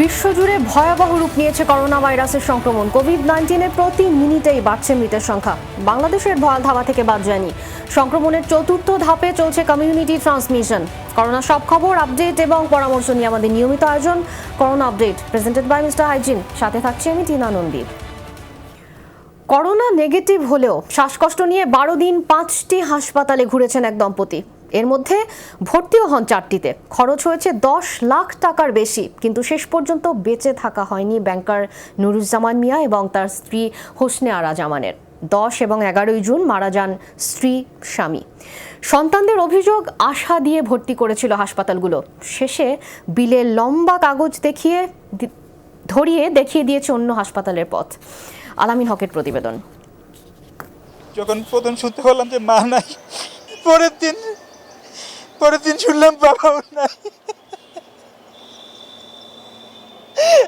বিশ্বজুড়ে ভয়াবহ রূপ নিয়েছে করোনা ভাইরাসের সংক্রমণ। কোভিড-19 প্রতি মিনিটেই বাড়ছে মৃতের সংখ্যা। বাংলাদেশের ভয়াল ধাওয়া থেকে বাদ যায়নি। সংক্রমণের চতুর্থ ধাপে চলছে কমিউনিটি ট্রান্সমিশন। করোনা সব খবর, আপডেট এবং পরামর্শ নিয়ে আমাদের নিয়মিত আয়োজন corona update, presented by mister hygiene. সাথে থাকছি আমি টিনা নন্দী। করোনা নেগেটিভ হলেও শ্বাসকষ্ট নিয়ে 12 দিন 5টি হাসপাতালে ঘুরেছেন এক দম্পতি। এর মধ্যে ভর্তিও হন 4টিতে। খরচ হয়েছে 10 লাখ টাকার বেশি, কিন্তু শেষ পর্যন্ত বেঁচে থাকা হয়নি ব্যাংকার নুরুজ্জামান মিয়া এবং তার স্ত্রী হোসনে আরা জামানের। 10 এবং 11 জুন মারা যান স্ত্রী স্বামী। সন্তানদের অভিযোগ আশা দিয়ে ভর্তি করেছিল হাসপাতালগুলো। শেষে বিলের লম্বা কাগজ ধরিয়ে দেখিয়ে দিয়েছে অন্য হাসপাতালের পথ। আলামিন হকের প্রতিবেদন। যখন প্রথম শুনতে পারলাম যে মা নাই, পরের দিন শুনলাম বাবাও নাই।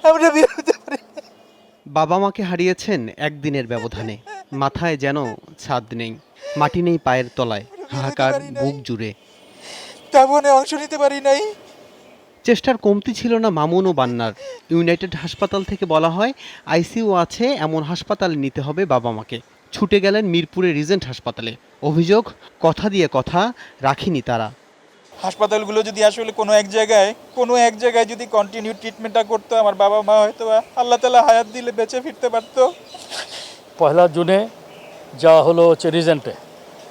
আমরা বের হতে পারি। বাবা মাকে হারিয়েছেন একদিনের ব্যবধানে। মাথায় যেন ছাদ নেই, মাটি নেই পায়ের তলায়, হাহাকার বুক জুড়ে। তাবনে অংশ নিতে পারি নাই। চেষ্টার কমতি ছিল না মামুন ও বান্নার। ইউনাইটেড হাসপাতাল থেকে বলা হয় আইসিইউ আছে এমন হাসপাতালে নিতে হবে বাবা মাকে। ছুটে গেলেন মিরপুরের রিজেন্ট হাসপাতালে। অভিযোগ, কথা দিয়ে কথা রাখিনি তারা। হাসপাতালগুলো যদি আসলে কোনো এক জায়গায় যদি কন্টিনিউ ট্রিটমেন্টটা করতো, আমার বাবা মা হয়তো আল্লাহ তাআলা হায়াত দিলে বেঁচে ফিরতে পারতো। 1 জুনে যাওয়া হলো হচ্ছে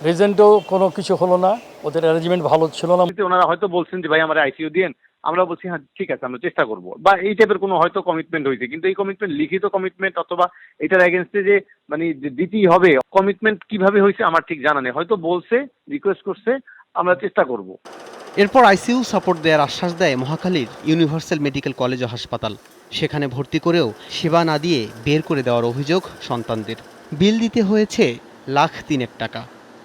রিজেন্টেও কোনো কিছু হলো না, ওদের অ্যারেঞ্জমেন্ট ভালো ছিল না। ওনারা হয়তো বলছেন যে ভাই আমার আইসিইউ দিন, আমরা বলছি হ্যাঁ ঠিক আছে আমরা চেষ্টা করব, বা এই টাইপের কোনো হয়তো কমিটমেন্ট হয়েছে, কিন্তু এই কমিটমেন্ট লিখিত কমিটমেন্ট অথবা এটার এগেনস্টে যে মানে দিতেই হবে কমিটমেন্ট কিভাবে হয়েছে আমার ঠিক জানা নেই। হয়তো বলছে, রিকোয়েস্ট করছে, আমরা চেষ্টা করব। এরপর আইসিইউ সাপোর্ট দেওয়ার আশ্বাস দেয় মহাখালীর ইউনিভার্সাল মেডিকেল কলেজ ও হাসপাতাল। সেখানে ভর্তি করেও সেবা না দিয়ে বের করে দেওয়ার অভিযোগ সন্তানদের। বিল দিতে হয়েছে 1,03,000 টাকা।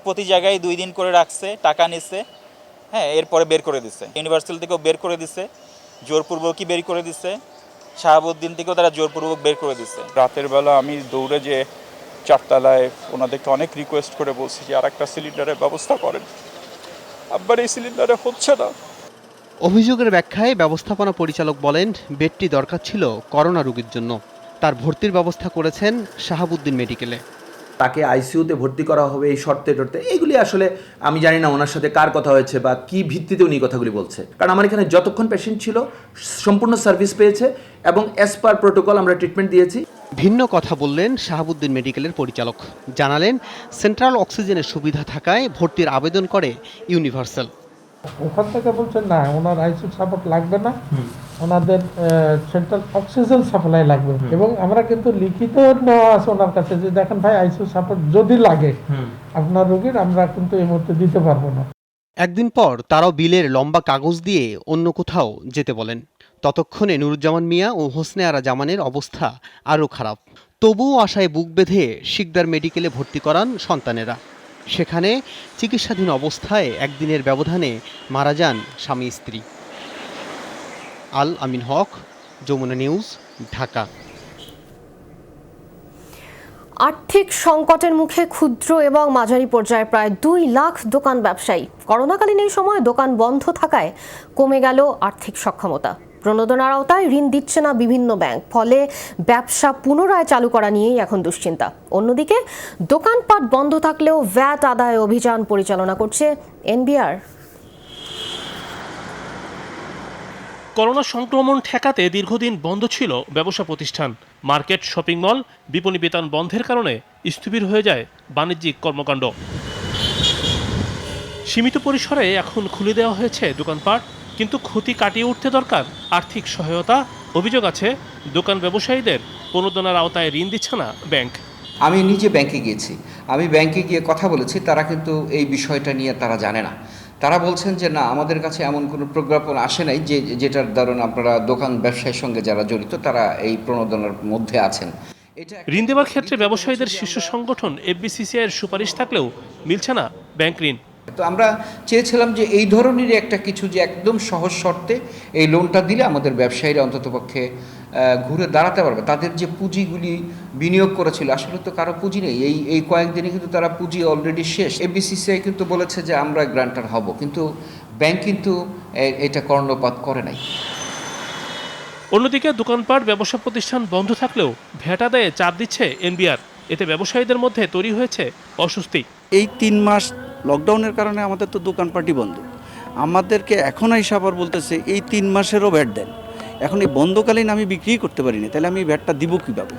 প্রতি জায়গায় 2 দিন করে রাখছে, টাকা নিচ্ছে, হ্যাঁ, এরপরে বের করে দিচ্ছে। ইউনিভার্সাল থেকেও বের করে দিচ্ছে, জোরপূর্বকই বের করে দিচ্ছে। শাহাবুদ্দিন থেকেও তারা জোরপূর্বক বের করে দিচ্ছে। রাতের বেলা আমি দৌড়ে যে 4 তলায় ওনাদেরকে অনেক রিকোয়েস্ট করে বলছি যে আর একটা সিলিন্ডারের ব্যবস্থা করেন, আবার এই সিলিন্ডারে হচ্ছে না। অভিযোগের ব্যাখ্যায় ব্যবস্থাপনা পরিচালক বলেন বেডটি দরকার ছিল করোনা রোগীর জন্য। তার ভর্তির ব্যবস্থা করেছেন শাহাবুদ্দিন মেডিকেলে। তাকে আইসিইউতে ভর্তি করা হবে এই শর্তে এইগুলি আসলে আমি জানি না ওনার সাথে কার কথা হয়েছে বা কি ভিত্তিতে উনি কথাগুলি বলছে। কারণ আমার এখানে যতক্ষণ পেশেন্ট ছিল সম্পূর্ণ সার্ভিস পেয়েছে এবং অ্যাজ পার প্রোটোকল আমরা ট্রিটমেন্ট দিয়েছি। ভিন্ন কথা বললেন শাহাবুদ্দিন মেডিকেলের পরিচালক। জানালেন সেন্ট্রাল অক্সিজেনের সুবিধা থাকায় ভর্তির আবেদন করে ইউনিভার্সাল। ওখান থেকে বলছেন না, ওনার আইসিইউ সাপোর্ট লাগবে না, ওনাদের সেন্ট্রাল অক্সিজেন সাপ্লাই লাগবে। এবং আমরা কিন্তু লিখিত নেওয়া আছে ওনার কাছে যে দেখেন ভাই আইসিইউ সাপোর্ট যদি লাগে আপনার রোগীর, আমরা কিন্তু এই মুহূর্তে দিতে পারবো না। একদিন পর তারাও বিলের লম্বা কাগজ দিয়ে অন্য কোথাও যেতে বলেন। ততক্ষণে নুরুজ্জামান মিয়া ও হোসনে আরা জামানের অবস্থা আরও খারাপ। তবুও আশায় বুক বেঁধে শিকদার মেডিকেলে ভর্তি করান সন্তানেরা। সেখানে চিকিৎসাধীন অবস্থায় একদিনের ব্যবধানে মারা যান স্বামী স্ত্রী। আল আমিন হক, যমুনা নিউজ, ঢাকা। আর্থিক সংকটের মুখে ক্ষুদ্র এবং মাঝারি পর্যায়ে প্রায় 2 লাখ দোকান ব্যবসায়ী। করোনাকালীন এই সময় দোকান বন্ধ থাকায় কমে গেল আর্থিক সক্ষমতা। প্রণোদনার আওতায় ঋণ দিচ্ছে না বিভিন্ন ব্যাংক, ফলে ব্যবসা পুনরায় চালু করা নিয়েই এখন দুশ্চিন্তা। অন্যদিকে দোকানপাট বন্ধ থাকলেও ভ্যাট আদায় অভিযান পরিচালনা করছে এনবিআর। করোনা সংক্রমণ ঠেকাতে দীর্ঘদিন বন্ধ ছিল ব্যবসা প্রতিষ্ঠান। মার্কেট, শপিং মল, বিপণী বিতান বন্ধের কারণে স্থবির হয়ে যায় বাণিজ্যিক কর্মকাণ্ড। সীমিত পরিসরে এখন খুলে দেওয়া হয়েছে দোকানপাট, কিন্তু ক্ষতি কাটিয়ে উঠতে দরকার আর্থিক সহায়তা। অভিযোগ আছে দোকান ব্যবসায়ীদের প্রণোদনার আওতায় ঋণ দিচ্ছে না ব্যাংক। আমি নিজে ব্যাংকে গিয়েছি, আমি ব্যাংকে গিয়ে কথা বলেছি, তারা কিন্তু এই বিষয়টা নিয়ে তারা জানে না। তারা বলছেন যে না, আমাদের কাছে এমন কোনো প্রজ্ঞাপন আসে নাই যেটার ধরুন আপনারা দোকান ব্যবসায়ের সঙ্গে যারা জড়িত তারা এই প্রণোদনার মধ্যে আছেন। ঋণ দেওয়ার ক্ষেত্রে ব্যবসায়ীদের শীর্ষ সংগঠন এফবিসিসিআই এর সুপারিশ থাকলেও মিলছে না ব্যাংক ঋণ। তো আমরা চেয়েছিলাম যে এই ধরনেরই একটা কিছু, যে একদম সহজ শর্তে এই লোনটা দিলে আমাদের ব্যবসায়ীরা অন্ততপক্ষে ঘুরে দাঁড়াতে পারবে। তাদের যে পুঁজিগুলি বিনিয়োগ করেছিল, আসলে তো কারো পুঁজি নেই। এই কয়েকদিনে কিন্তু তারা পুঁজি অলরেডি শেষ। এফবিসিসিআই কিন্তু বলেছে যে আমরা গ্রান্টার হব, কিন্তু ব্যাংক কিন্তু এটা কর্ণপাত করে নাই। অন্যদিকে দোকানপাট ব্যবসা প্রতিষ্ঠান বন্ধ থাকলেও ভ্যাট আদায়ে চাপ দিচ্ছে এনবিআর। এতে ব্যবসায়ীদের মধ্যে তৈরি হয়েছে অস্বস্তি। এই 3 মাস লকডাউনের কারণে আমাদের তো দোকানপাটই বন্ধ। আমাদেরকে এখন হিসাব আর বলতেছে এই 3 মাসেরও ভ্যাট দেন। এখন এই বন্ধকালীন আমি বিক্রি করতে পারিনি, তাহলে আমি ভ্যাটটা দিব কীভাবে?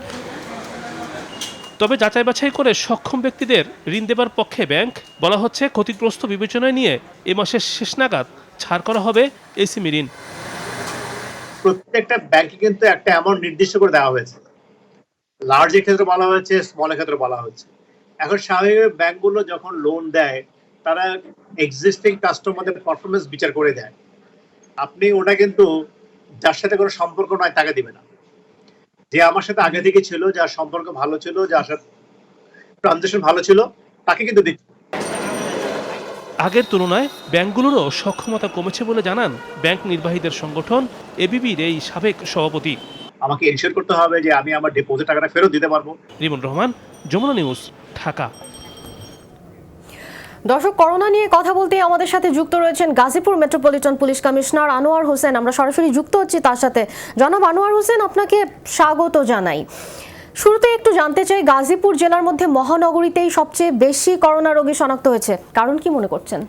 তবে যাচাই বাছাই করে সক্ষম ব্যক্তিদের ঋণ দেবার পক্ষে ব্যাংক। বলা হচ্ছে ক্ষতিগ্রস্ত বিবেচনায় নিয়ে এ মাসের শেষ নাগাদ ছাড় করা হবে এসএমই ঋণ। প্রত্যেকটা ব্যাংকে কিন্তু একটা অ্যামাউন্ট নির্দিষ্ট করে দেওয়া হয়েছে। লার্জের ক্ষেত্রে বলা হয়েছে, স্মলের ক্ষেত্রে বলা হচ্ছে। এখন স্বাভাবিক ব্যাংকগুলো যখন লোন দেয় তারা এক্সিস্টিং কাস্টমারদের পারফরমেন্স বিচার করে দেয়। আপনি ওটা কিন্তু যার সাথে কোনো সম্পর্ক নয় তাকে দিবে না। যে আমার সাথে আগে থেকে ছিল, যার সম্পর্ক ভালো ছিল, যার সাথে ট্রানজাকশন ভালো ছিল, তাকে কিন্তু দিচ্ছে। আগের তুলনায় ব্যাংকগুলোরও সক্ষমতা কমেছে বলে জানান ব্যাংক নির্বাহীদের সংগঠন এবিবির এই সাবেক সভাপতি। আমাকে এনশিওর করতে হবে যে আমি আমার ডিপোজিট টাকাটা ফেরত দিতে পারবো। রিমন রহমান, যমুনা নিউজ, ঢাকা। দর্শক, করোনা নিয়ে কথা বলতে আমাদের সাথে যুক্ত রয়েছেন Gazipur metropolitan police commissioner Anwar Hossain. আমরা সরাসরি যুক্ত হচ্ছি তার সাথে। জনাব আনোয়ার হোসেন, আপনাকে স্বাগত জানাই। শুরুতে একটু জানতে চাই, গাজীপুর জেলার মধ্যে মহানগরীতেই সবচেয়ে বেশি করোনা রোগী শনাক্ত হয়েছে, কারণ কি মনে করছেন?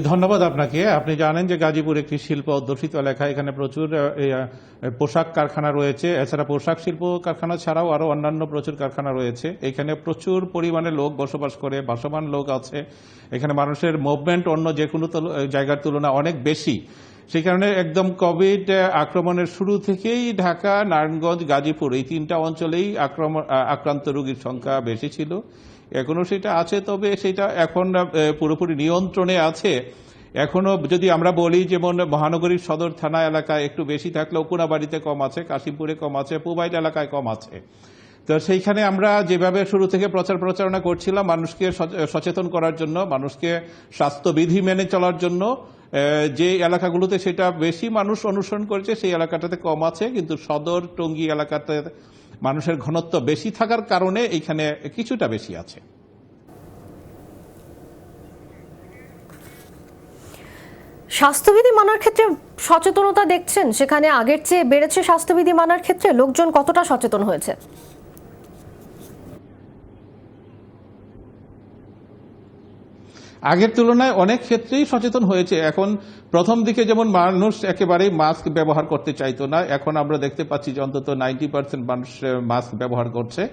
ধন্যবাদ আপনাকে। আপনি জানেন যে গাজীপুর একটি শিল্প অধ্যুষিত এলাকা। এখানে প্রচুর পোশাক কারখানা রয়েছে। এছাড়া পোশাক শিল্প কারখানা ছাড়াও আরো অন্যান্য প্রচুর কারখানা রয়েছে। এখানে প্রচুর পরিমাণে লোক বসবাস করে, ভাসমান লোক আছে। এখানে মানুষের মুভমেন্ট অন্য যে কোনো জায়গার তুলনায় অনেক বেশি। সেই কারণে একদম কোভিড আক্রমণের শুরু থেকেই ঢাকা, নারায়ণগঞ্জ, গাজীপুর এই 3টা অঞ্চলেই আক্রান্ত রোগীর সংখ্যা বেশি ছিল। এখনো সেটা আছে, তবে সেটা এখন পুরোপুরি নিয়ন্ত্রণে আছে। এখনো যদি আমরা বলি, যেমন মহানগরীর সদর থানা এলাকায় একটু বেশি থাকলেও কোনাবাড়িতে কম আছে, কাশিমপুরে কম আছে, পুবাইল এলাকায় কম আছে। তো সেইখানে আমরা যেভাবে শুরু থেকে প্রচারণা করছিলাম মানুষকে সচেতন করার জন্য, মানুষকে স্বাস্থ্যবিধি মেনে চলার জন্য, যে এলাকাগুলোতে সেটা বেশি মানুষ অনুসরণ করেছে সেই এলাকাটাতে কম আছে, কিন্তু সদর টঙ্গী এলাকাতে মানুষের ঘনত্ব বেশি থাকার কারণে এখানে কিছুটা বেশি আছে। স্বাস্থ্যবিধি মানার ক্ষেত্রে সচেতনতা দেখছেন সেখানে আগের চেয়ে বেড়েছে? স্বাস্থ্যবিধি মানার ক্ষেত্রে লোকজন কতটা সচেতন হয়েছে? আগের তুলনায় অনেক ক্ষেত্রেই সচেতন হয়েছে। এখন প্রথম দিকে যেমন মানুষ একেবারেই মাস্ক ব্যবহার করতে চাইতো না, এখন আমরা দেখতে পাচ্ছি যে অন্তত 90% মানুষ মাস্ক ব্যবহার করছে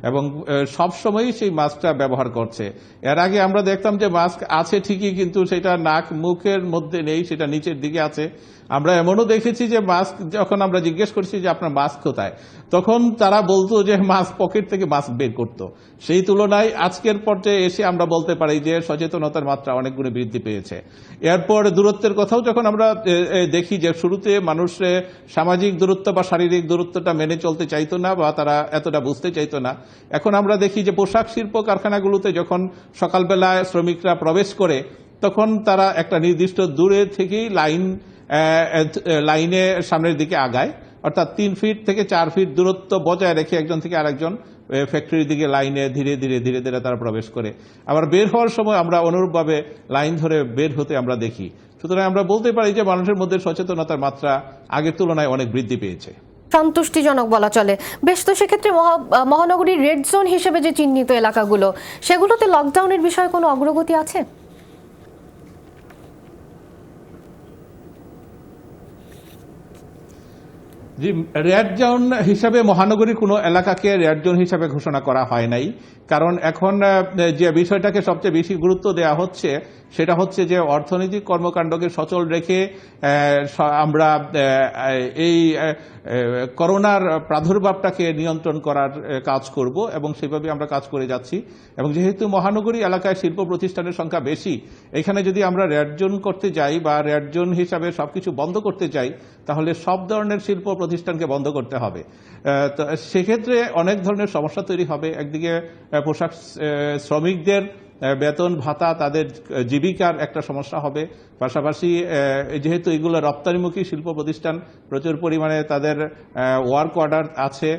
এবং সবসময়ই সেই মাস্কটা ব্যবহার করছে। এর আগে আমরা দেখতাম যে মাস্ক আছে ঠিকই, কিন্তু সেটা নাক মুখের মধ্যে নেই, সেটা নিচের দিকে আছে। আমরা এমনও দেখেছি যে মাস্ক যখন আমরা জিজ্ঞেস করছি যে আপনার মাস্ক কোথায়, তখন তারা বলতো যে মাস্ক পকেট থেকে মাস্ক বের করতো। সেই তুলনায় আজকের পর্যায়ে এসে আমরা বলতে পারি যে সচেতনতার মাত্রা অনেক গুণে বৃদ্ধি পেয়েছে। এরপর দূরত্বের কথাও যখন আমরা দেখি যে শুরুতে মানুষ সামাজিক দূরত্ব বা শারীরিক দূরত্বটা মেনে চলতে চাইতো না বা তারা এতটা বুঝতে চাইতো না, এখন আমরা দেখি যে পোশাক শিল্প কারখানাগুলোতে যখন সকালবেলায় শ্রমিকরা প্রবেশ করে তখন তারা একটা নির্দিষ্ট দূরে থেকেই লাইনে সামনের দিকে আগায়, অর্থাৎ 3 ফিট থেকে 4 ফিট দূরত্ব বজায় রেখে একজন থেকে আরেকজন ফ্যাক্টরির দিকে লাইনে ধীরে ধীরে তারা প্রবেশ করে। আবার বের হওয়ার সময় আমরা অনুরূপভাবে লাইন ধরে বের হতে আমরা দেখি। সুতরাং আমরা বলতে পারি যে মানুষের মধ্যে সচেতনতার মাত্রা আগের তুলনায় অনেক বৃদ্ধি পেয়েছে। সন্তুষ্টিজনক বলা চলে। বেশ, তো সেক্ষেত্রে মহানগরীর রেড জোন হিসেবে যে চিহ্নিত এলাকাগুলো, সেগুলোতে লকডাউনের বিষয়ে কোনো অগ্রগতি আছে? জি, রেড জোন হিসাবে মহানগরীর কোনো এলাকাকে রেড জোন হিসাবে ঘোষণা করা হয় নাই। কারণ এখন যে বিষয়টাকে সবচেয়ে বেশি গুরুত্ব দেওয়া হচ্ছে সেটা হচ্ছে যে অর্থনৈতিক কর্মকাণ্ডকে সচল রেখে আমরা এই করোনার প্রাদুর্ভাবটাকে নিয়ন্ত্রণ করার কাজ করব এবং সেভাবে আমরা কাজ করে যাচ্ছি। এবং যেহেতু মহানগরী এলাকায় শিল্প প্রতিষ্ঠানের সংখ্যা বেশি, এখানে যদি আমরা রেড জোন করতে যাই বা রেড জোন হিসাবে সবকিছু বন্ধ করতে চাই, তাহলে সব ধরনের শিল্প প্রতিষ্ঠানকে বন্ধ করতে হবে। তো সেক্ষেত্রে অনেক ধরনের সমস্যা তৈরি হবে। একদিকে পোশাক শ্রমিকদের বেতন ভাতা, তাদের জীবিকার একটা সমস্যা হবে। পাশাপাশি যেহেতু এগুলো রপ্তানিমুখী শিল্প প্রতিষ্ঠান, প্রচুর পরিমাণে তাদের ওয়ার্ক অর্ডার আছে,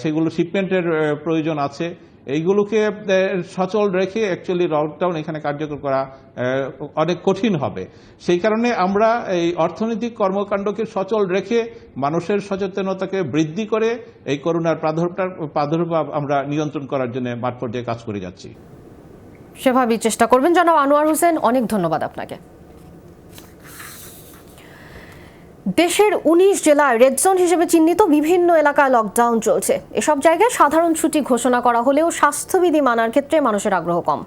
সেগুলো শিপমেন্টের প্রয়োজন আছে। এইগুলোকে সচল রেখে অ্যাকচুয়ালি লকডাউন এখানে কার্যকর করা অনেক কঠিন হবে। সেই কারণে আমরা এই অর্থনৈতিক কর্মকাণ্ডকে সচল রেখে মানুষের সচেতনতাকে বৃদ্ধি করে এই করোনার প্রাদুর্ভাব আমরা নিয়ন্ত্রণ করার জন্য মাঠ পর্যায়ে কাজ করে যাচ্ছি। সেভাবেই চেষ্টা করবেন জনাব আনোয়ার হোসেন, অনেক ধন্যবাদ আপনাকে। দেশের 19 জেলায় রেড জোন হিসেবে চিহ্নিত বিভিন্ন এলাকায় লকডাউন চলছে। এসব জায়গায় সাধারণ ছুটি ঘোষণা করা হলেও স্বাস্থ্যবিধি মানার ক্ষেত্রে মানুষের আগ্রহ কম।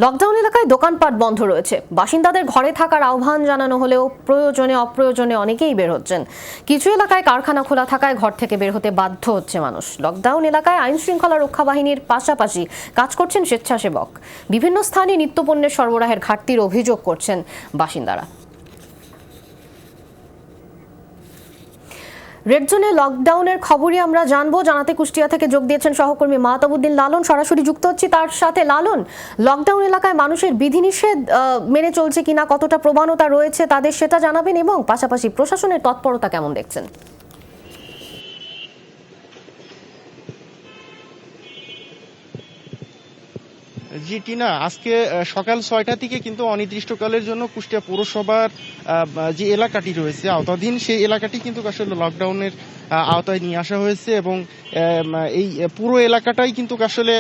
লকডাউন এলাকায় দোকানপাট বন্ধ রয়েছে। বাসিন্দাদের ঘরে থাকার আহ্বান জানানো হলেও প্রয়োজনে অপ্রয়োজনে অনেকেই বের হচ্ছেন। কিছু এলাকায় কারখানা খোলা থাকায় ঘর থেকে বের হতে বাধ্য হচ্ছে মানুষ। লকডাউন এলাকায় আইন শৃঙ্খলা রক্ষা বাহিনীর পাশাপাশি কাজ করছেন স্বেচ্ছাসেবক। বিভিন্ন স্থানে নিত্যপণ্যের সরবরাহের ঘাটতির অভিযোগ করছেন বাসিন্দারা। রেড জোনে লকডাউনের খবরই আমরা জানাতে কুষ্টিয়া থেকে যোগ দিয়েছেন সহকর্মী মাহতাবুদ্দিন লালন। সরাসরি যুক্ত হচ্ছি তার সাথে। লালন, লকডাউন এলাকায় মানুষের বিধিনিষেধ মেনে চলছে কিনা, কতটা প্রবণতা রয়েছে তাদের সেটা জানাবেন, এবং পাশাপাশি প্রশাসনের তৎপরতা কেমন দেখছেন? জি টিনা, আজকে সকাল 6টা থেকে কিন্তু অনির্দিষ্টকালের জন্য কুষ্টিয়া পৌরসভার যে এলাকাটি রয়েছে আওতাধীন, সেই এলাকাটি কিন্তু আসলে লকডাউনের আওতায় নিয়ে আসা হয়েছে এবং এই পুরো এলাকাটাই কিন্তু আসলে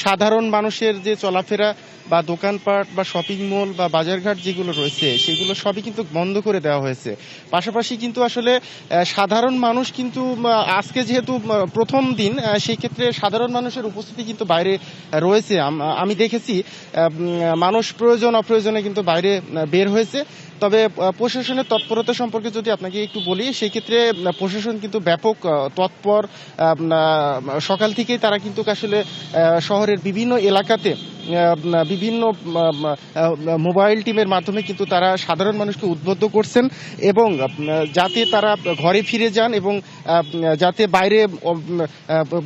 সাধারণ মানুষের যে চলাফেরা বা দোকানপাট বা শপিং মল বা বাজারঘাট যেগুলো রয়েছে সেগুলো সবই কিন্তু বন্ধ করে দেওয়া হয়েছে। পাশাপাশি কিন্তু আসলে সাধারণ মানুষ কিন্তু আজকে যেহেতু প্রথম দিন, সেই ক্ষেত্রে সাধারণ মানুষের উপস্থিতি কিন্তু বাইরে রয়েছে। আমি দেখেছি মানুষ প্রয়োজন অপ্রয়োজনে কিন্তু বাইরে বের হয়েছে। তবে প্রশাসনের তৎপরতা সম্পর্কে যদি আপনাকে একটু বলি, সেই ক্ষেত্রে প্রশাসন কিন্তু ব্যাপক তৎপর। সকাল থেকেই তারা কিন্তু আসলে শহরের বিভিন্ন এলাকাতে বিভিন্ন মোবাইল টিমের মাধ্যমে কিন্তু তারা সাধারণ মানুষকে উদ্বুদ্ধ করছেন এবং যাতে তারা ঘরে ফিরে যান এবং যাতে বাইরে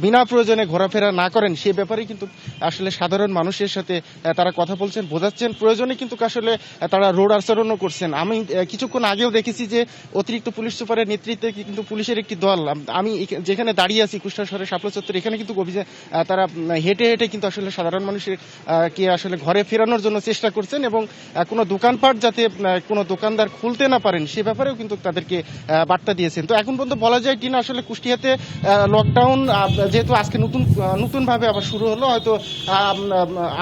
বিনা প্রয়োজনে ঘোরাফেরা না করেন সে ব্যাপারে কিন্তু আসলে সাধারণ মানুষের সাথে তারা কথা বলছেন, বোঝাচ্ছেন। প্রয়োজনে কিন্তু আসলে তারা রোড আচরণও করছেন। আমি কিছুক্ষণ আগেও দেখেছি যে অতিরিক্ত পুলিশ সুপারের নেতৃত্বে কিন্তু পুলিশের একটি দল, আমি যেখানে দাঁড়িয়ে আছি কুষ্টিয়া শহরের শাপলা চত্বর, এখানে কিন্তু অভিযান তারা হেঁটে হেঁটে কিন্তু আসলে সাধারণ মানুষের কে আসলে ঘরে ফেরানোর জন্য চেষ্টা করছেন এবং কোনো দোকানপাট যাতে কোনো দোকানদার খুলতে না পারেন সে ব্যাপারেও কিন্তু তাদেরকে বার্তা দিয়েছেন। তো এখন পর্যন্ত বলা যায় কিনা আসলে কুষ্টিয়াতে লকডাউন যেহেতু আজকে নতুনভাবে আবার শুরু হলো, হয়তো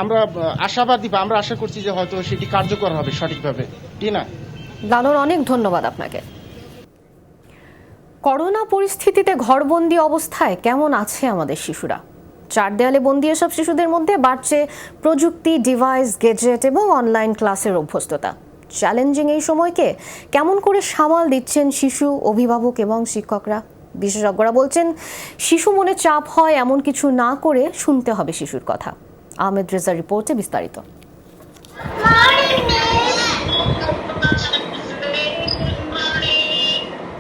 আমরা আশাবাদী বা আমরা আশা করছি যে হয়তো সেটি কার্যকর হবে সঠিকভাবে। টিনা, লালন, অনেক ধন্যবাদ আপনাকে। করোনা পরিস্থিতিতে ঘরবন্দি অবস্থায় কেমন আছে আমাদের শিশুরা? চার দেয়ালে বন্দি এসব শিশুদের মধ্যে বাড়ছে প্রযুক্তি, ডিভাইস, গেজেট এবং অনলাইন ক্লাসের অভ্যস্ততা। চ্যালেঞ্জিং এই সময়কে কেমন করে সামাল দিচ্ছেন শিশু, অভিভাবক এবং শিক্ষকরা? বিশেষজ্ঞরা বলছেন শিশু মনে চাপ হয় এমন কিছু না করে শুনতে হবে শিশুর কথা। আহমেদ রেজার রিপোর্টে বিস্তারিত।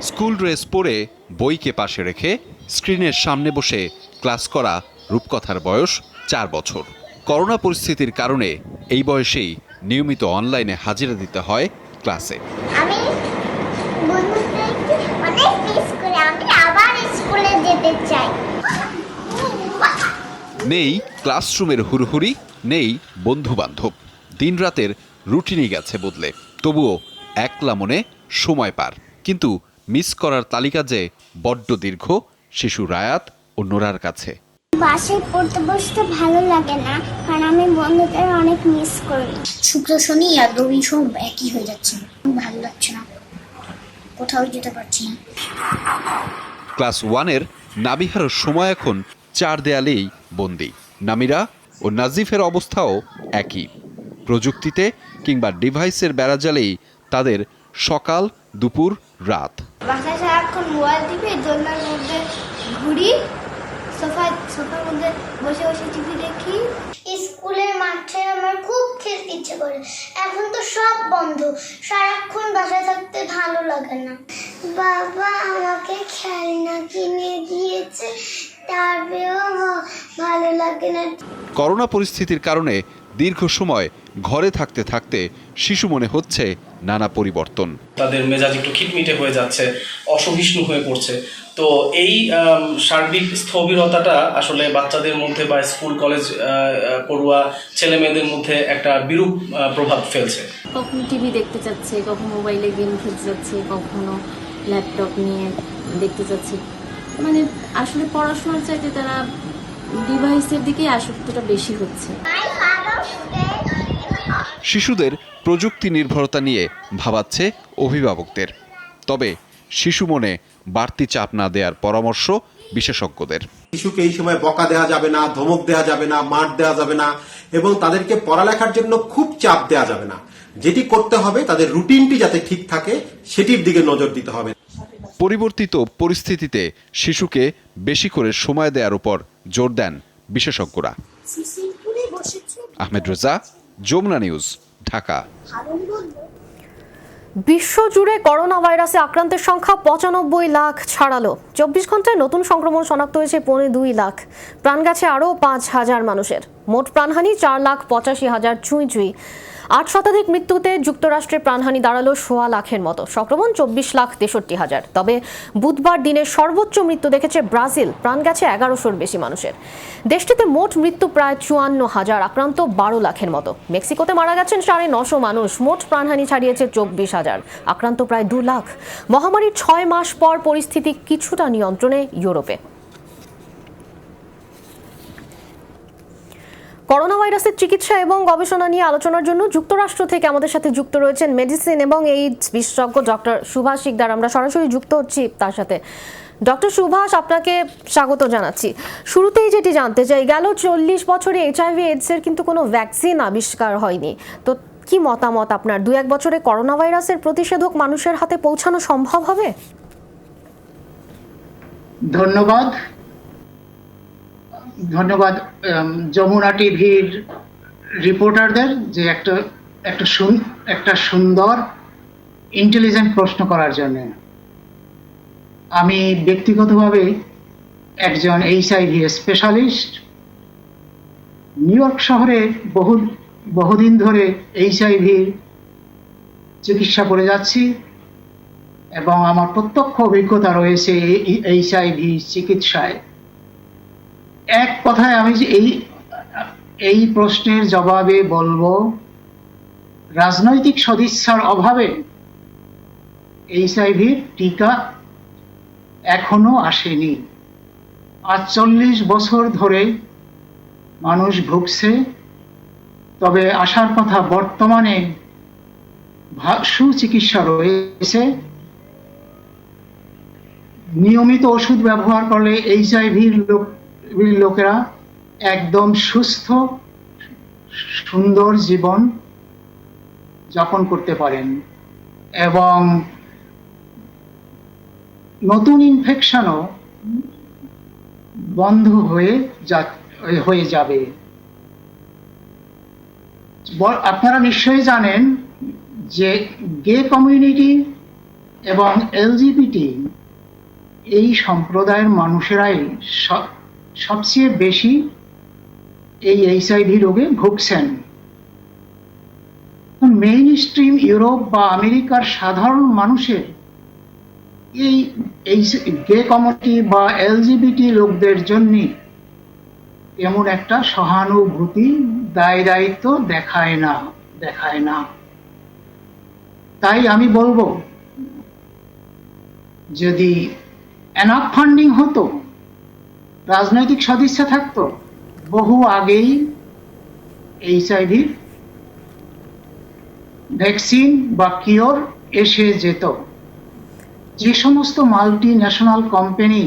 স্কুল ড্রেস পরে বইকে পাশে রেখে স্ক্রিনের সামনে বসে ক্লাস করা রূপকথার বয়স 4 বছর। করোনা পরিস্থিতির কারণে এই বয়সেই নিয়মিত অনলাইনে হাজিরা দিতে হয় ক্লাসে। নেই ক্লাসরুমের হুড়হুড়ি, নেই বন্ধু বান্ধব, দিন রাতের রুটিনই গেছে বদলে। তবুও একলা মনে সময় পার, কিন্তু মিস করার তালিকা যে বড্ড দীর্ঘ শিশু রায়াত ও নোরার কাছে। বাসায় পড়তে বসতে ভালো লাগে না, কারণ আমি বন্ধুদের অনেক মিস করি। শুক্র শনি আর রবি সব একই হয়ে যাচ্ছে, ভালো লাগছে না, কোথাও যেতে পারছি না। ক্লাস 1-এর নাবিহার সময় এখন 4 দেয়ালেই বন্দি। নামিরা ও নাজিফের অবস্থাও একই। প্রযুক্তিতে কিংবা ডিভাইসের বেড়াজালেই তাদের সকাল, দুপুর, রাত। বাসায় সারাক্ষণ মোবাইল টিপে দোলনার মধ্যে ঘুরি, সোফার মধ্যে বসে বসে টিভি দেখি। স্কুলের মাঠে আমার খুব খেলতে ইচ্ছে করে, এখন তো সব বন্ধ, সারাক্ষণ বাসায় থাকতে ভালো লাগে না। বাবা আমাকে খেলনা কিনে দিয়েছে, তারপরেও ভালো লাগে না। করোনা পরিস্থিতির কারণে দীর্ঘ সময় ঘরে থাকতে থাকতে শিশু মনে হচ্ছে নানা পরিবর্তন। তাদের মেজাজ একটু খিটমিটে হয়ে যাচ্ছে, অসহিষ্ণু হয়ে পড়ছে। তো তো এই সার্বিক স্থবিরতাটা আসলে বাচ্চাদের মধ্যে বা স্কুল কলেজ পড়ুয়া ছেলে মেয়েদের মধ্যে একটা বিরূপ প্রভাব ফেলছে। কখনো টিভি দেখতে চাচ্ছে, কখনো মোবাইলে গেম খেলতে যাচ্ছে, কখনো ল্যাপটপ নিয়ে দেখতে চাচ্ছে। মানে আসলে পড়াশোনার চাইতে তারা ডিভাইসের দিকে আসক্তটা বেশি হচ্ছে। শিশুদের প্রযুক্তি নির্ভরতা নিয়ে ভাবাচ্ছে অভিভাবকদের। তবে শিশু মনে বাড়তি চাপ না দেওয়ার পরামর্শ বিশেষজ্ঞদের। শিশুকে এই সময় বকা দেওয়া যাবে না, ধমক দেওয়া যাবে না, মার দেওয়া যাবে না এবং তাদেরকে পড়ালেখার জন্য খুব চাপ দেওয়া যাবে না। যেটি করতে হবে তাদের রুটিনটি যাতে ঠিক থাকে সেটির দিকে নজর দিতে হবে। পরিবর্তিত পরিস্থিতিতে শিশুকে বেশি করে সময় দেওয়ার উপর জোর দেন বিশেষজ্ঞরা। আহমেদ রেজা, যমুনা নিউজ, ঢাকা। বিশ্বজুড়ে করোনা ভাইরাসে আক্রান্তের সংখ্যা 95 লাখ ছাড়ালো। 24 ঘন্টায় নতুন সংক্রমণ শনাক্ত হয়েছে 2.5 লাখ। প্রাণ গেছে আরও 5,000 মানুষের। মোট প্রাণহানি 4,85,000 ছুঁই। 8 শতাধিক মৃত্যুতে যুক্তরাষ্ট্রের প্রাণহানি দাঁড়ালো 1.25 লাখের মতো। সংক্রমণ 24,63,000। তবে বুধবার দিনের সর্বোচ্চ মৃত্যু দেখেছে ব্রাজিল। প্রাণ গেছে 1100-র বেশি মানুষের। দেশটিতে মোট মৃত্যু প্রায় 54,000, আক্রান্ত 12 লাখের মতো। মেক্সিকোতে মারা গেছেন 950 মানুষ। মোট প্রাণহানি ছাড়িয়েছে 24,000, আক্রান্ত প্রায় 2 লাখ। মহামারীর 6 মাস পর পরিস্থিতি কিছুটা নিয়ন্ত্রণে ইউরোপে। করোনা ভাইরাসের চিকিৎসা এবং গবেষণা নিয়ে আলোচনার জন্য যুক্তরাষ্ট্র থেকে আমাদের সাথে যুক্ত রয়েছেন মেডিসিন এবং এইডস বিশেষজ্ঞ ডক্টর সুভাষ শিকদার। আমরা সরাসরি যুক্ত হচ্ছি তার সাথে। ডক্টর সুভাষ, আপনাকে স্বাগত জানাচ্ছি। শুরুতেই যেটি জানতে চাই, গেল 40 বছরে এইচআইভি এইডসের কিন্তু কোনো ভ্যাকসিন আবিষ্কার হয়নি। তো কি মতামত আপনার? 2-1 বছরে করোনা ভাইরাসের প্রতিষেধক মানুষের হাতে পৌঁছানো সম্ভব হবে? ধন্যবাদ যমুনা টিভির রিপোর্টারদের যে একটা সুন্দর ইন্টেলিজেন্ট প্রশ্ন করার জন্য। আমি ব্যক্তিগতভাবে একজন এইচআইভি স্পেশালিস্ট। নিউ ইয়র্ক শহরে বহুদিন ধরে এইচআইভির চিকিৎসা করে যাচ্ছি এবং আমার প্রত্যক্ষ অভিজ্ঞতা রয়েছে এইচআইভি চিকিৎসায়। এক কথায় আমি এই প্রশ্নের জবাবে বলবো, রাজনৈতিক সদিচ্ছার অভাবে এইচআইভির টিকা এখনো আসেনি। আজ 40 বছর ধরে মানুষ ভুগছে। তবে আসার কথা। বর্তমানে সুচিকিৎসা রয়েছে। নিয়মিত ওষুধ ব্যবহার করলে এইচআইভির লোকেরা একদম সুস্থ সুন্দর জীবন যাপন করতে পারেন এবং নতুন ইনফেকশনও বন্ধ হয়ে যাবে। আপনারা নিশ্চয়ই জানেন যে গে কমিউনিটি এবং এলজিবিটি এই সম্প্রদায়ের মানুষেরাই সবচেয়ে বেশি এই এইচআইভি রোগে ভুগছেন। মেইন স্ট্রিম ইউরোপ বা আমেরিকার সাধারণ মানুষের এই গে কমিউনিটি বা এলজিবিটি লোকদের জন্য এমন একটা সহানুভূতি দায়িত্ব দেখায় না। তাই আমি বলবো, যদি এনাফ ফান্ডিং হতো, রাজনৈতিক সদিচ্ছা থাকতো, বহু আগেই এইচআইভির ভ্যাকসিন বা কিওর এসে যেত। যে সমস্ত মাল্টি ন্যাশনাল কোম্পানি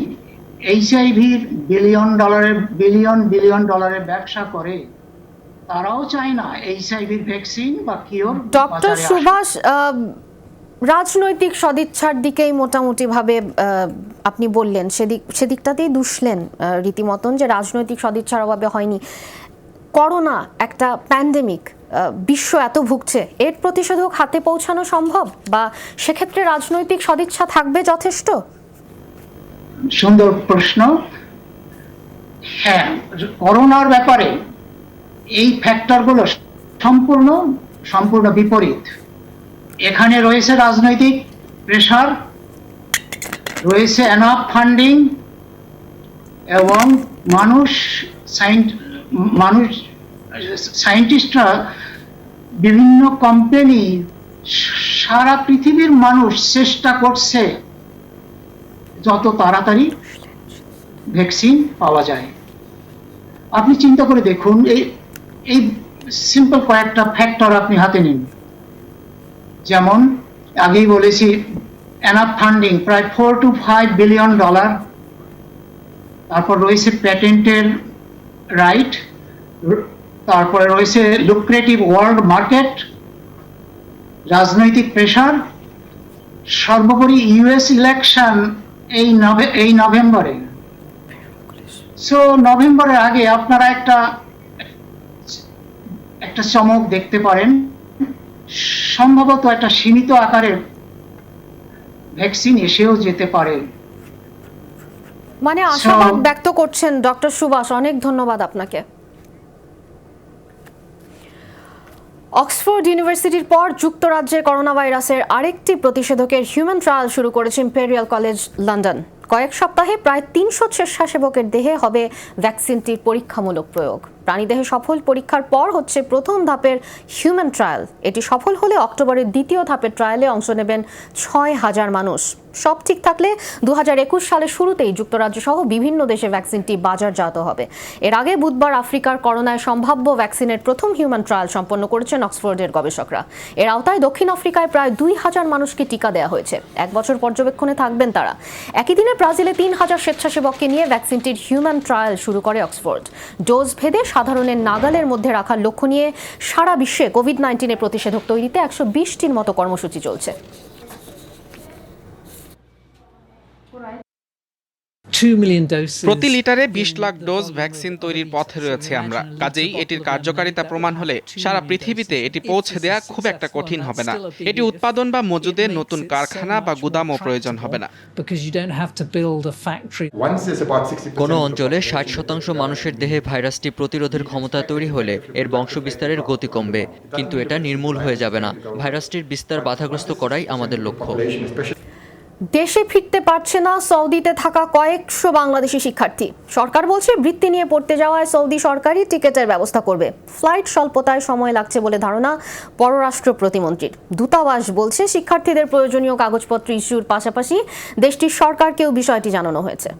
এইচআইভির বিলিয়ন ডলারের ব্যবসা করে, তারাও চায় না এইচআইভির ভ্যাকসিন বা কিওর। ডক্টর সুভাষ, রাজনৈতিক সদিচ্ছার দিকেই মোটামুটি ভাবে আপনি বললেন, সেদিকটাতেই দুষলেন রীতিমতন যে রাজনৈতিক সদিচ্ছার অভাবে হয়নি। করোনা একটা প্যান্ডেমিক, বিশ্ব এত ভুগছে, এর প্রতিষেধক হাতে পৌঁছানো সম্ভব, বা সেক্ষেত্রে রাজনৈতিক সদিচ্ছা থাকবে যথেষ্ট? সুন্দর প্রশ্ন। হ্যাঁ, করোনার ব্যাপারে এই ফ্যাক্টরগুলো সম্পূর্ণ বিপরীত। এখানে রয়েছে রাজনৈতিক প্রেসার রয়েছে এনাফ ফান্ডিং এবং মানুষ সায়েন্টিস্টরা বিভিন্ন কোম্পানি সারা পৃথিবীর মানুষ চেষ্টা করছে যত তাড়াতাড়ি ভ্যাকসিন পাওয়া যায়। আপনি চিন্তা করে দেখুন, এই সিম্পল কয়েকটা ফ্যাক্টর আপনি হাতে নিন। যেমন আগেই বলেছি, এনাফ ফান্ডিং প্রায় $4 to $5 বিলিয়ন, তারপর রয়েছে প্যাটেন্টের রাইট, তারপরে রয়েছে লুক্রেটিভ ওয়ার্ল্ড মার্কেট, রাজনৈতিক প্রেশার, সর্বোপরি ইউএস ইলেকশন এই নভেম্বরে। সো নভেম্বরের আগে আপনারা একটা চমক দেখতে পারেন, সম্ভবত একটা সীমিত আকারের ভ্যাকসিন এসেও যেতে পারে। মানে আশাবাদ ব্যক্ত করছেন ডক্টর সুভাষ, অনেক ধন্যবাদ আপনাকে। অক্সফোর্ড ইউনিভার্সিটির পর যুক্তরাজ্যে করোনা ভাইরাসের আরেকটি প্রতিষেধকের হিউম্যান ট্রায়াল শুরু করেছে ইম্পেরিয়াল কলেজ লন্ডন। কয়েক সপ্তাহে প্রায় 300 স্বেচ্ছাসেবকের দেহে হবে ভ্যাকসিনটির পরীক্ষামূলক প্রয়োগ। প্রাণীদেহে সফল পরীক্ষার পর হচ্ছে প্রথম ধাপের হিউম্যান ট্রায়াল। এটি সফল হলে অক্টোবরের দ্বিতীয় ধাপের ট্রায়ালে অংশ নেবেন 6000 মানুষ। সব ঠিক থাকলে 2021 সালের শুরুতেই যুক্তরাজ্য সহ বিভিন্ন দেশে ভ্যাকসিনটি বাজারজাত হবে। এর আগে বুধবার আফ্রিকার করোনায় সম্ভাব্য ভ্যাকসিনের প্রথম হিউম্যান ট্রায়াল সম্পন্ন করেছেন অক্সফোর্ডের গবেষকরা। এর আওতায় দক্ষিণ আফ্রিকায় প্রায় 2000 মানুষকে টিকা দেওয়া হয়েছে। 1 বছর পর্যবেক্ষণে থাকবেন তারা। একই দিনে ব্রাজিলে 3000 স্বেচ্ছাসেবককে নিয়ে ভ্যাকসিনটির হিউম্যান ট্রায়াল শুরু করে অক্সফোর্ড। ডোজ ভেদে সাধারণের নাগালের মধ্যে রাখার লক্ষ্য নিয়ে সারা বিশ্বে কোভিড-19 প্রতিষেধক তৈরিতে 120টির মতো কর্মসূচি চলছে। প্রতি লিটারে 20 লাখ ডোজ ভ্যাকসিন তৈরির পথে রয়েছে আমরা। কাজেই এটির কার্যকারিতা প্রমাণ হলে সারা পৃথিবীতে এটি পৌঁছে দেওয়া খুব একটা কঠিন হবে না। এটি উৎপাদন বা মজুদে নতুন কারখানা বা গুদামও প্রয়োজন হবে না। কোনো অঞ্চলে 60% মানুষের দেহে ভাইরাসটি প্রতিরোধের ক্ষমতা তৈরি হলে এর বংশবিস্তারের গতি কমবে, কিন্তু এটা নির্মূল হয়ে যাবে না। ভাইরাসটির বিস্তার বাধাগ্রস্ত করাই আমাদের লক্ষ্য। দেশে ফিরতে পারছে না সৌদিতে থাকা কয়েকশো বাংলাদেশি শিক্ষার্থী। সরকার বলছে বৃত্তি নিয়ে পড়তে যাওয়ায় সৌদি সরকারই টিকেটের ব্যবস্থা করবে। ফ্লাইট স্বল্পতায় সময় লাগছে বলে ধারণা পররাষ্ট্র প্রতিমন্ত্রীর। দূতাবাস বলছে শিক্ষার্থীদের প্রয়োজনীয় কাগজপত্র ইস্যুর পাশাপাশি দেশটির সরকারকেও বিষয়টি জানানো হয়েছে।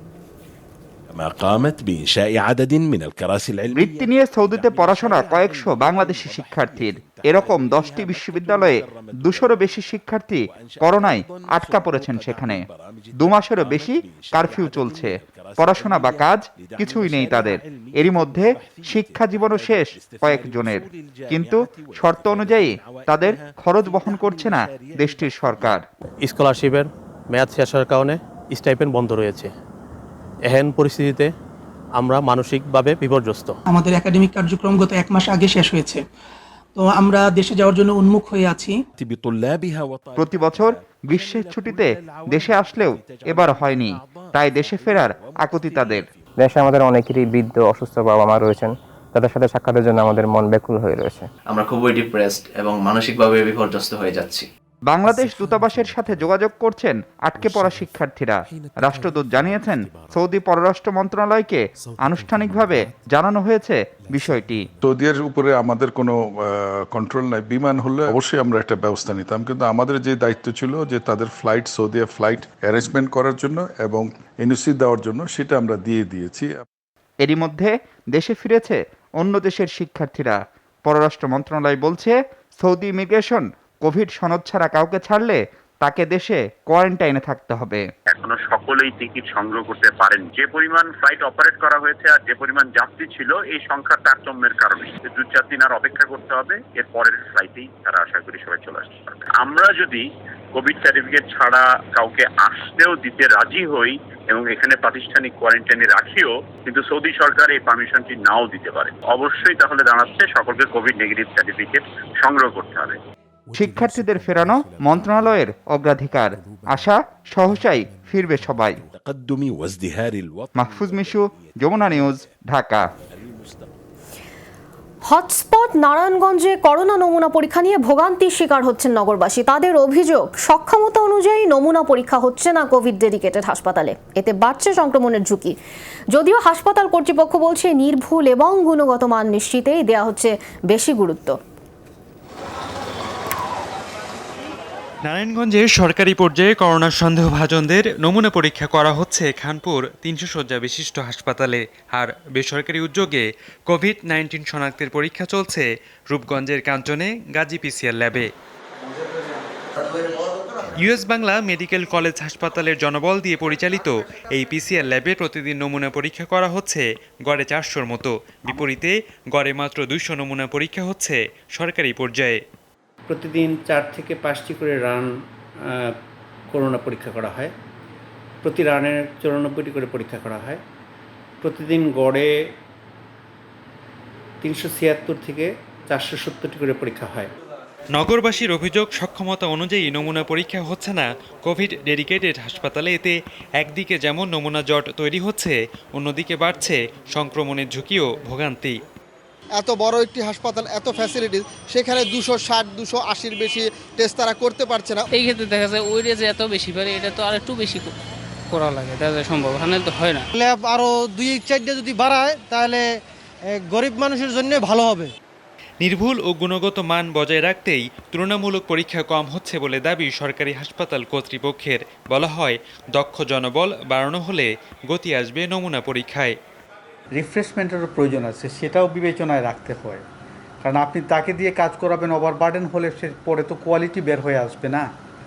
বৃত্তি নিয়ে সৌদিতে পড়াশোনা কয়েকশো বাংলাদেশি শিক্ষার্থীর। এরকম 10টি বিশ্ববিদ্যালয়ে 200-রও বেশি শিক্ষার্থী করোনায় আটকা পড়েছেন সেখানে। 2 মাসেরও বেশি কারফিউ চলছে। পড়াশোনা বা কাজ কিছুই নেই তাদের। এরই মধ্যে শিক্ষা জীবনও শেষ কয়েকজনের, কিন্তু শর্ত অনুযায়ী তাদের খরচ বহন করছে না দেশটির সরকার। স্কলারশিপের মেয়াদ শেষ হওয়ার কারণে স্টাইপেন্ড বন্ধ রয়েছে। এহেন পরিস্থিতিতে আমরা মানসিকভাবে বিপর্যস্ত। আমাদের একাডেমিক কার্যক্রম গত 1 মাস আগে শেষ হয়েছে, তো আমরা দেশে যাওয়ার জন্য উন্মুখ হয়ে আছি। প্রতি বছর গ্রীষ্মের ছুটিতে দেশে আসলেও এবার হয়নি, তাই দেশে ফেরার আকুতি তাদের। দেশে আমাদের অনেকেরই বৃদ্ধ অসুস্থ বাবা মা রয়েছেন, তাদের সাথে সাক্ষাতের জন্য আমাদের মন ব্যাকুল হয়ে রয়েছে। আমরা খুবই ডিপ্রেসড এবং মানসিকভাবে বিপর্যস্ত হয়ে যাচ্ছি। বাংলাদেশ দূতাবাসের সাথে যোগাযোগ করছেন আটকে পড়া শিক্ষার্থীরা। রাষ্ট্রদূত জানিয়েছেন সৌদি পররাষ্ট্র মন্ত্রণালয়কে আনুষ্ঠানিকভাবে জানানো হয়েছে বিষয়টি। সৌদির উপরে আমাদের কোনো কন্ট্রোল নাই। বিমান হলে অবশ্যই আমরা একটা ব্যবস্থা নিতাম, কিন্তু আমাদের যে দায়িত্ব ছিল যে তাদের ফ্লাইট, সৌদি ফ্লাইট অ্যারেঞ্জমেন্ট করার জন্য এবং এনওসি দেওয়ার জন্য, সেটা আমরা দিয়ে দিয়েছি। এরই মধ্যে দেশে ফিরেছে অন্য দেশের শিক্ষার্থীরা। পররাষ্ট্র মন্ত্রণালয় বলছে সৌদি ইমিগ্রেশন কোভিড সনদ ছাড়া কাউকে ছাড়লে তাকে দেশে কোয়ারেন্টাইনে থাকতে হবে। এখনো সকলেই টিকিট সংগ্রহ করতে পারেন। যে পরিমাণ ফ্লাইট অপারেট করা হয়েছে আর যে পরিমাণ যাত্রী ছিল, এই সংখ্যার তারতম্যের কারণে 2-4 দিন আর অপেক্ষা করতে হবে। এর পরের ফ্লাইটেই তারা আশা করি সবাই চলে আসতে পারবে। আমরা যদি কোভিড সার্টিফিকেট ছাড়া কাউকে আসতেও দিতে রাজি হই এবং এখানে প্রাতিষ্ঠানিক কোয়ারেন্টাইনে রাখিও, কিন্তু সৌদি সরকার এই পারমিশনটি নাও দিতে পারে। অবশ্যই তাহলে জানাচ্ছে সকলকে কোভিড নেগেটিভ সার্টিফিকেট সংগ্রহ করতে হবে। শিক্ষার্থীদের ফেরানো মন্ত্রণালয়ের অগ্রাধিকার। আশা সহসাই ফিরবে সবাই। মাহফুজ মিশু, যমুনা নিউজ, ঢাকা। হটস্পট নারায়ণগঞ্জে করোনা নমুনা পরীক্ষা নিয়ে ভোগান্তির শিকার হচ্ছেন নগরবাসী। তাদের অভিযোগ, সক্ষমতা অনুযায়ী নমুনা পরীক্ষা হচ্ছে না কোভিড ডেডিকেটেড হাসপাতালে। এতে বাড়ছে সংক্রমণের ঝুঁকি। যদিও হাসপাতাল কর্তৃপক্ষ বলছে নির্ভুল এবং গুণগত মান নিশ্চিতেই দেয়া হচ্ছে বেশি গুরুত্ব। নারায়ণগঞ্জের সরকারি পর্যায়ে করোনা সন্দেহভাজনদের নমুনা পরীক্ষা করা হচ্ছে খানপুর ৩০০ শয্যা বিশিষ্ট হাসপাতালে। আর বেসরকারি উদ্যোগে কোভিড-19 শনাক্তের পরীক্ষা চলছে রূপগঞ্জের কাঞ্চনে গাজী পিসিআর ল্যাবে। ইউএস বাংলা মেডিকেল কলেজ হাসপাতালের জনবল দিয়ে পরিচালিত এই পিসিআর ল্যাবে প্রতিদিন নমুনা পরীক্ষা করা হচ্ছে গড়ে ৪০০-র মতো। বিপরীতে গড়ে মাত্র ২০০ নমুনা পরীক্ষা হচ্ছে সরকারি পর্যায়ে। প্রতিদিন ৪ থেকে ৫টি করে রান করোনা পরীক্ষা করা হয়। প্রতি রানের ৯৪টি করে পরীক্ষা করা হয়। প্রতিদিন গড়ে ৩৭৬ থেকে ৪৭০টি করে পরীক্ষা হয়। নগরবাসীর অভিযোগ, সক্ষমতা অনুযায়ী নমুনা পরীক্ষা হচ্ছে না কোভিড ডেডিকেটেড হাসপাতালে। এতে একদিকে যেমন নমুনা জট তৈরি হচ্ছে, অন্যদিকে বাড়ছে সংক্রমণের ঝুঁকি ও ভোগান্তি। এত বড় একটি হাসপাতাল, এত ফ্যাসিলিটিস, সেখানে ২৬০ ২৮০ বেশি টেস্ট তারা করতে পারছে না। এই ক্ষেত্রে দেখা যায় ওই যে এত বেশি পারে, এটা তো আর একটু বেশি করা লাগে, দেখা যায় সম্ভব তো হয় না। ল্যাব আরও ২-৪টা যদি বাড়ায় তাহলে গরিব মানুষের জন্য ভালো হবে। নির্ভুল ও গুণগত মান বজায় রাখতেই তুলনামূলক পরীক্ষা কম হচ্ছে বলে দাবি সরকারি হাসপাতাল কর্তৃপক্ষের। বলা হয়, দক্ষ জনবল বাড়ানো হলে গতি আসবে নমুনা পরীক্ষায়। রিফ্রেশমেন্টেরও প্রয়োজন আছে, সেটাও বিবেচনায় রাখতে হয়। কারণ আপনি তাকে দিয়ে কাজ করাবেন, ওভারবার্ডেন হলে সে পরে তো কোয়ালিটি বের হয়ে আসবে না।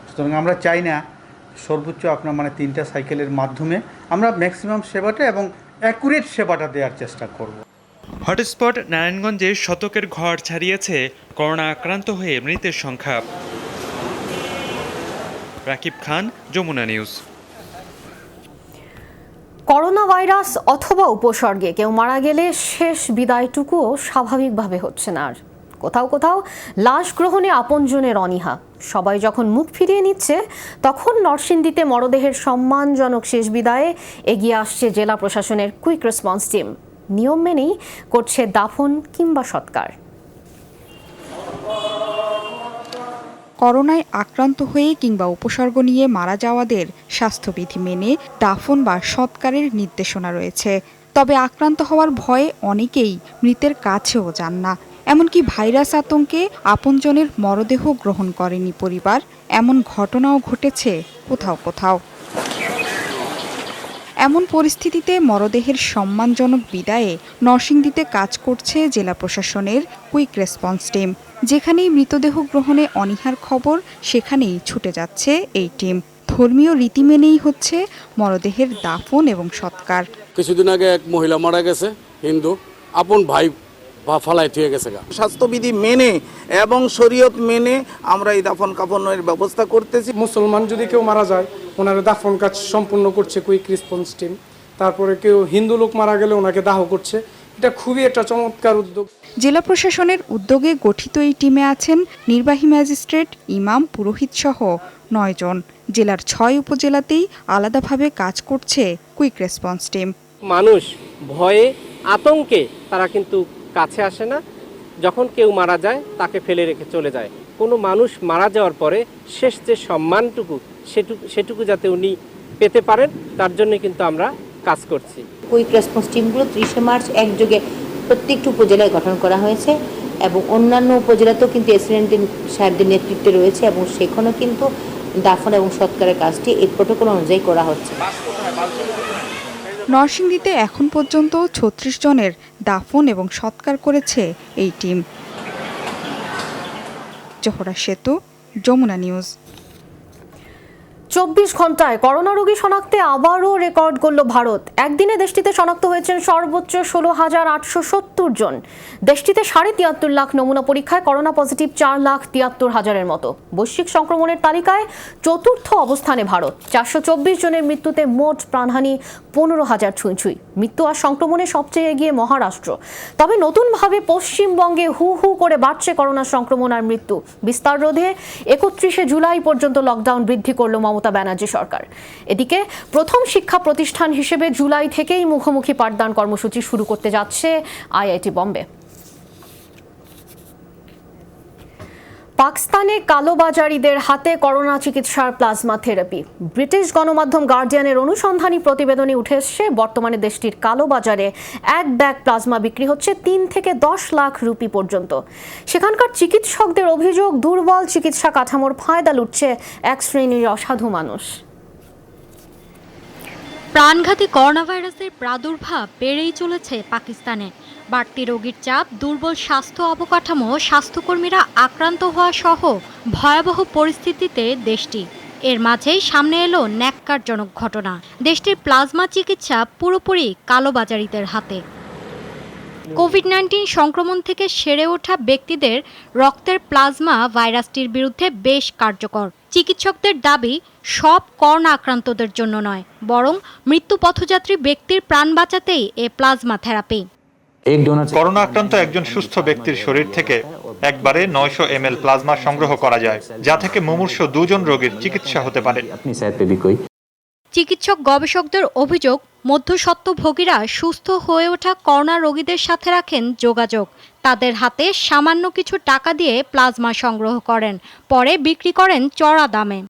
সুতরাং আমরা চাই না সর্বোচ্চ আপনার 3টা সাইকেলের মাধ্যমে আমরা ম্যাক্সিমাম সেবাটা এবং অ্যাকুরেট সেবাটা দেওয়ার চেষ্টা করব। হটস্পট নারায়ণগঞ্জে শতকের ঘর ছাড়িয়েছে করোনা আক্রান্ত হয়ে মৃতের সংখ্যা। রাকিব খান, যমুনা নিউজ। করোনা ভাইরাস অথবা উপসর্গে কেউ মারা গেলে শেষ বিদায়টুকুও স্বাভাবিকভাবে হচ্ছে না। আর কোথাও কোথাও লাশ গ্রহণে আপনজনের অনীহা। সবাই যখন মুখ ফিরিয়ে নিচ্ছে, তখন নরসিংদীতে মরদেহের সম্মানজনক শেষ বিদায়ে এগিয়ে আসছে জেলা প্রশাসনের কুইক রেসপন্স টিম। নিয়ম মেনেই করছে দাফন কিংবা সৎকার। করোনায় আক্রান্ত হয়ে কিংবা উপসর্গ নিয়ে মারা যাওয়াদের স্বাস্থ্যবিধি মেনে দাফন বা সৎকারের নির্দেশনা রয়েছে। তবে আক্রান্ত হওয়ার ভয়ে অনেকেই মৃতের কাছেও যান না। এমনকি ভাইরাস আতঙ্কে আপনজনের মরদেহ গ্রহণ করেনি পরিবার। এমন ঘটনাও ঘটেছে কোথাও কোথাও। এমন পরিস্থিতিতে মরদেহের সম্মানজনক বিদায়ে নরসিংদীতে কাজ করছে জেলা প্রশাসনের কুইক রেসপন্স টিম। যেখানেই মৃতদেহ গ্রহণে অনীহার খবর, সেখানেই ছুটে যাচ্ছে এই টিম। ধর্মীয় রীতি মেনেই হচ্ছে মরদেহের দাফন এবং সৎকার। কিছুদিন আগে এক মহিলা মারা গেছে, হিন্দু, আপন ভাই ফালাই থুয়ে গেছে। স্বাস্থ্যবিধি মেনে এবং শরীয়ত মেনে আমরা এই দাফন কাফনের ব্যবস্থা করতেছি। মুসলমান যদি কেউ মারা যায়, ওনারা দাফন কাজ সম্পূর্ণ করছে কুইক রেসপন্স টিম। তারপরে কেউ হিন্দু লোক মারা গেলে ওনাকে দাহ করছে। এটা খুবই একটা চমৎকার উদ্যোগ। জেলা প্রশাসনের উদ্যোগে গঠিত এই টিমে আছেন নির্বাহী ম্যাজিস্ট্রেট, ইমাম, পুরোহিত সহ 9 জন। জেলার 6 উপজেলাতেই আলাদাভাবে কাজ করছে কুইক রেসপন্স টিম। মানুষ ভয়ে আতঙ্কে তারা কিন্তু কাছে আসে না। যখন কেউ মারা যায় তাকে ফেলে রেখে চলে যায়। কোনো মানুষ মারা যাওয়ার পরে শেষ যে সম্মানটুকু সেটুকু যাতে উনি পেতে পারেন, তার জন্য কিন্তু আমরা কাজ করছি। কুইক রেসপন্স টিমগুলো 30 মার্চ একযোগে প্রত্যেকটি উপজেলায় গঠন করা হয়েছে এবং অন্যান্য উপজেলাতেও কিন্তু এসিডেন্ট সাহেবদের নেতৃত্বে রয়েছে এবং সেখানেও কিন্তু দাফন এবং সৎকারের কাজটি এই প্রটোকল অনুযায়ী করা হচ্ছে। নরসিংদীতে এখন পর্যন্ত 36 জনের দাফন এবং সৎকার করেছে এই টিম। জোহরা সেতু, যমুনা নিউজ। 24 ঘন্টায় করোনা রোগী শনাক্তে আবারও রেকর্ড গড়ল ভারত। একদিনে দেশটিতে শনাক্ত হয়েছেন সর্বোচ্চ 16,870 জন। দেশটিতে 73.5 লাখ নমুনা পরীক্ষায় করোনা পজিটিভ 4,73,000-এর মতো। বৈশ্বিক সংক্রমণের তালিকায় চতুর্থ অবস্থানে ভারত। 424 জনের মৃত্যুতে মোট প্রাণহানি 15,000 ছুঁই। মৃত্যু আর সংক্রমণে সবচেয়ে এগিয়ে মহারাষ্ট্র। তবে নতুনভাবে পশ্চিমবঙ্গে হু হু করে বাড়ছে করোনা সংক্রমণ আর মৃত্যু। বিস্তার রোধে 31 জুলাই পর্যন্ত লকডাউন বৃদ্ধি করল মমতা ব্যানার্জি সরকার। এদিকে প্রথম শিক্ষা প্রতিষ্ঠান হিসেবে জুলাই থেকেই মুখোমুখি পাঠদান কর্মসূচি শুরু করতে যাচ্ছে আইআইটি বম্বে। পাকিস্তানে কালোবাজারিদের হাতে করোনা চিকিৎসার প্লাজমা থেরাপি। ব্রিটিশ গণমাধ্যম গার্ডিয়ানের অনুসন্ধানী প্রতিবেদনে উঠে এসেছে বর্তমানে দেশটির কালোবাজারে এক ব্যাগ প্লাজমা বিক্রি হচ্ছে 3 থেকে 10 লাখ রুপি পর্যন্ত। সেখানকার চিকিৎসকদের অভিযোগ, দুর্বল চিকিৎসা কাঠামোর ফায়দা লুটছে এক শ্রেণীর অসাধু মানুষ। প্রাণঘাতী করোনা ভাইরাসের প্রাদুর্ভাব বেড়েই চলেছে পাকিস্তানে। বাড়তি রোগীর চাপ, দুর্বল স্বাস্থ্য অবকাঠামো, স্বাস্থ্যকর্মীরা আক্রান্ত হওয়া সহ ভয়াবহ পরিস্থিতিতে দেশটি। এর মাঝেই সামনে এলো ন্যাক্কারজনক ঘটনা। দেশটির প্লাজমা চিকিৎসা পুরোপুরি কালোবাজারিদের হাতে। কোভিড-19 সংক্রমণ থেকে সেরে ওঠা ব্যক্তিদের রক্তের প্লাজমা ভাইরাসটির বিরুদ্ধে বেশ কার্যকর। চিকিৎসকদের দাবি, সব করোনা আক্রান্তদের জন্য নয়, বরং মৃত্যু পথযাত্রী ব্যক্তির প্রাণ বাঁচাতেই এ প্লাজমা থেরাপি। করোনা আক্রান্ত একজন সুস্থ ব্যক্তির শরীর থেকে একবারে 900 ml প্লাজমা সংগ্রহ করা যায়, যা থেকে মুমূর্ষু 2 জন রোগীর চিকিৎসা হতে পারে। চিকিৎসক গবেষকদের অভিযোগ, মধ্যস্বত্বভোগীরা সুস্থ হয়ে ওঠা করোনা রোগীদের সাথে রাখেন যোগাযোগ। তাদের হাতে সামান্য কিছু টাকা দিয়ে প্লাজমা সংগ্রহ করেন, পরে বিক্রি করেন চড়া দামে।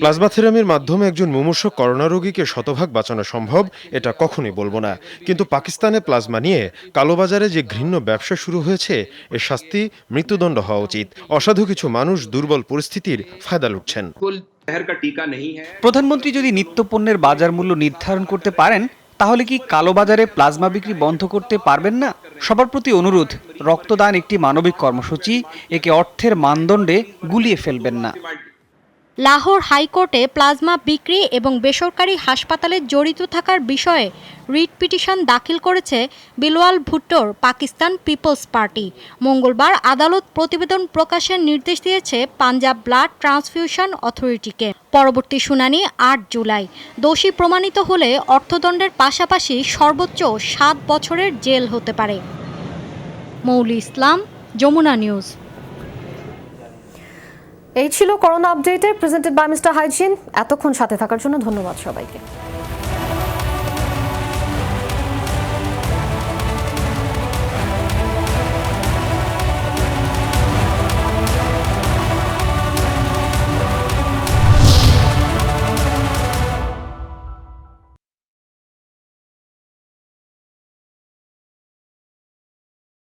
প্লাজমা থেরাপির মাধ্যমে একজন মুমূর্ষু করোনা রোগীকে শতভাগ বাঁচানো সম্ভব, এটা কখনোই বলবো না। কিন্তু পাকিস্তানে প্লাজমা নিয়ে কালোবাজারে যে ঘৃণ্য ব্যবসা শুরু হয়েছে, এর শাস্তি মৃত্যুদণ্ড হওয়া উচিত। অসাধু কিছু মানুষ দুর্বল পরিস্থিতির ফায়দা লুটছেন। প্রধানমন্ত্রী যদি নিত্যপণ্যের বাজার মূল্য নির্ধারণ করতে পারেন, তাহলে কি কালোবাজারে প্লাজমা বিক্রি বন্ধ করতে পারবেন না? সবার প্রতি অনুরোধ, রক্তদান একটি মানবিক কর্মসূচি, একে অর্থের মানদণ্ডে গুলিয়ে ফেলবেন না। লাহোর হাইকোর্টে প্লাজমা বিক্রি এবং বেসরকারি হাসপাতালে জড়িত থাকার বিষয়ে রিট পিটিশন দাখিল করেছে বিলওয়াল ভুট্টোর পাকিস্তান পিপলস পার্টি। মঙ্গলবার আদালত প্রতিবেদন প্রকাশের নির্দেশ দিয়েছে পাঞ্জাব ব্লাড ট্রান্সফিউশন অথরিটিকে। পরবর্তী শুনানি 8 জুলাই। দোষী প্রমাণিত হলে অর্থদণ্ডের পাশাপাশি সর্বোচ্চ 7 বছরের জেল হতে পারে। মৌলি ইসলাম, যমুনা নিউজ। এই ছিল করোনা আপডেটে প্রেজেন্টেড বাই মিস্টার হাইজিন। এতক্ষণ সাথে থাকার জন্য ধন্যবাদ সবাইকে।